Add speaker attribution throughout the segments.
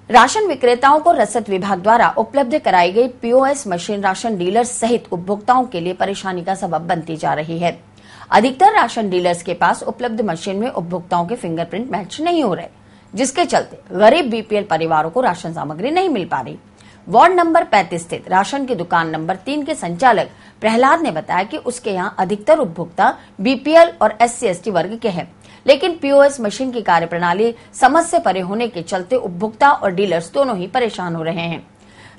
Speaker 1: Ration विक्रेताओं को रसद विभाग द्वारा उपलब्ध कराई गई पीओएस मशीन राशन डीलर्स सहित उपभोक्ताओं के लिए परेशानी का सबब बनती जा रही है। अधिकतर राशन डीलर्स के पास उपलब्ध मशीन में उपभोक्ताओं के फिंगरप्रिंट मैच नहीं हो रहे, जिसके चलते गरीब बीपीएल परिवारों को राशन सामग्री नहीं मिल पा रही। वार्ड नंबर 35 स्थित राशन की दुकान नंबर 3 के संचालक प्रहलाद ने बताया कि उसके यहाँ अधिकतर उपभोक्ता बीपीएल और SC/ST वर्ग के हैं, लेकिन पीओएस मशीन की कार्यप्रणाली समझ से परे होने के चलते उपभोक्ता और डीलर्स दोनों ही परेशान हो रहे हैं।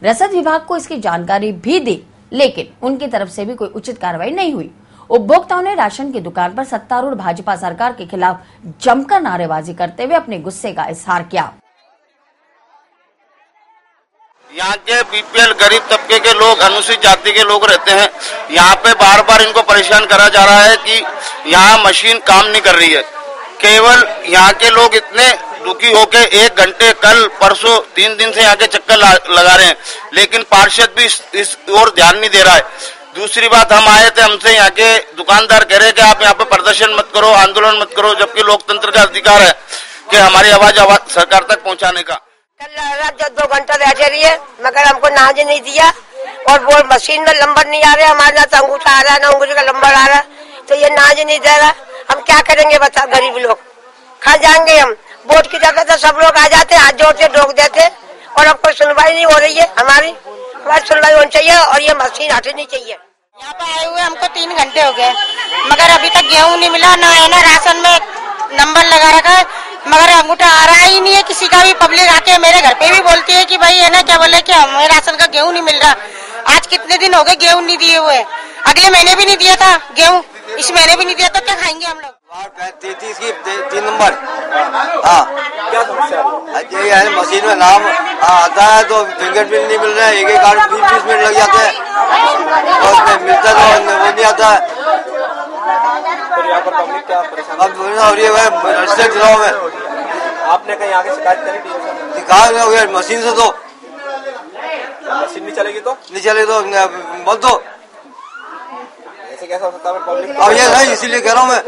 Speaker 1: रसद विभाग को इसकी जानकारी भी दी, लेकिन उनकी तरफ से भी कोई उचित कार्रवाई नहीं हुई। उपभोक्ताओं ने राशन की दुकान पर सत्तारूढ़ भाजपा सरकार के खिलाफ जमकर नारेबाजी करते हुए अपने गुस्से का इजहार किया।
Speaker 2: यहाँ के बीपीएल गरीब तबके के लोग, अनुसूचित जाति के लोग रहते हैं। यहाँ पे बार बार इनको परेशान करा जा रहा है कि यहाँ मशीन काम नहीं कर रही है। केवल यहाँ के लोग इतने दुखी होके 1 घंटे कल परसों 3 दिन से यहाँ के चक्कर लगा रहे हैं, लेकिन पार्षद भी इस ओर ध्यान नहीं दे रहा है। दूसरी बात, हम आए थे, हमसे यहाँ के दुकानदार कह रहे कि आप यहाँ पे प्रदर्शन मत करो, आंदोलन मत करो, जबकि लोकतंत्र का अधिकार है कि हमारी आवाज सरकार तक पहुँचाने का।
Speaker 3: कल रात 2 घंटा बैठे रहिए, मगर हमको नाज नहीं दिया और वो मशीन में नंबर नहीं आ रहे। हमारे ना तो अंगूठा आ रहा है, ना उंगली का नंबर आ रहा, तो ये नाज नहीं दे रहा। हम क्या करेंगे बता, गरीब लोग खा जाएंगे हम। वोट की जगह तो सब लोग आ जाते, हाथ जोड़ते रोक देते, और अब कोई सुनवाई नहीं हो रही है। हमारी सुनवाई होनी चाहिए और ये मशीन हटनी चाहिए।
Speaker 4: यहाँ पे आए हुए हमको 3 घंटे हो गए, मगर अभी तक गेहूँ नहीं मिला, ना है ना राशन में नंबर लगा रखा है, मगर अंगूठा आ रहा ही नहीं है किसी का भी। पब्लिक आके मेरे घर पे भी बोलती है कि भाई है ना, क्या बोले कि हमें राशन का गेहूं नहीं मिल रहा। आज कितने दिन हो गए गेहूं नहीं दिए हुए, अगले महीने भी नहीं दिया था गेहूं, इस महीने भी नहीं दिया, तो क्या खाएंगे हम लोग।
Speaker 5: 33 की 3 नंबर। हाँ, क्या समस्या है? मशीन में नाम आता है तो फिंगरप्रिंट नहीं मिल रहा है, एक कार्ड 20 मिनट लग जाते हैं और मिलता तो वो नहीं आता है।
Speaker 6: यहाँ पर पब्लिक क्या परेशान
Speaker 5: और ये चुनाव में
Speaker 6: आपने कहीं आगे शिकायत करी?
Speaker 5: दिखा मशीन से, तो
Speaker 6: मशीन नहीं चलेगी तो
Speaker 5: नहीं चले तो बोल दो।
Speaker 6: ऐसे कैसा हो सकता है पब्लिक?
Speaker 5: अब ये नहीं, इसीलिए कह रहा हूँ मैं।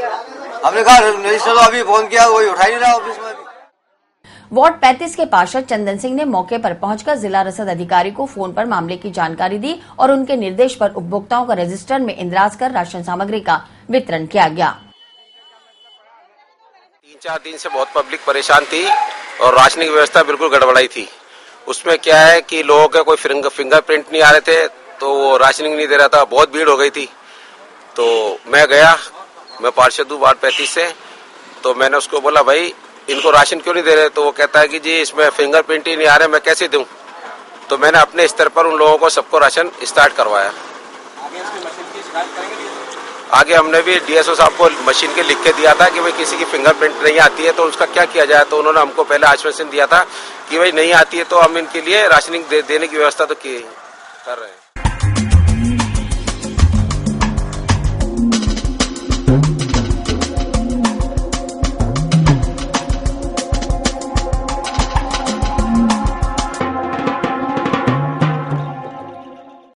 Speaker 5: हमने कहा रजिस्टर, तो अभी फोन किया, वही उठा नहीं रहा ऑफिस में।
Speaker 1: वार्ड 35 के पार्षद चंदन सिंह ने मौके पर पहुंचकर जिला रसद अधिकारी को फोन पर मामले की जानकारी दी और उनके निर्देश पर उपभोक्ताओं का रजिस्टर में इंदराज कर राशन सामग्री का वितरण किया गया।
Speaker 7: 3-4 दिन से बहुत पब्लिक परेशान थी और राशनिंग व्यवस्था बिल्कुल गड़बड़ाई थी। उसमें क्या है कि लोगों के कोई फिंगरप्रिंट नहीं आ रहे थे, तो वो राशनिंग नहीं दे रहा था, बहुत भीड़ हो गई थी। तो मैं गया, मैं पार्षद हूँ वार्ड 35 से, तो मैंने उसको बोला भाई इनको राशन क्यों नहीं दे रहे, तो वो कहता है कि जी इसमें फिंगरप्रिंट ही नहीं आ रहे, मैं कैसे दूं। तो मैंने अपने स्तर पर उन लोगों को सबको राशन स्टार्ट करवाया।
Speaker 6: आगे इसकी मशीन की शिकायत करेंगे?
Speaker 7: आगे हमने भी डीएसओ साहब को मशीन के लिख के दिया था कि भाई किसी की फिंगरप्रिंट नहीं आती है तो उसका क्या किया जाए। तो उन्होंने हमको पहले आश्वासन दिया था कि भाई नहीं आती है तो हम इनके लिए राशनिंग देने की व्यवस्था तो कर रहे हैं।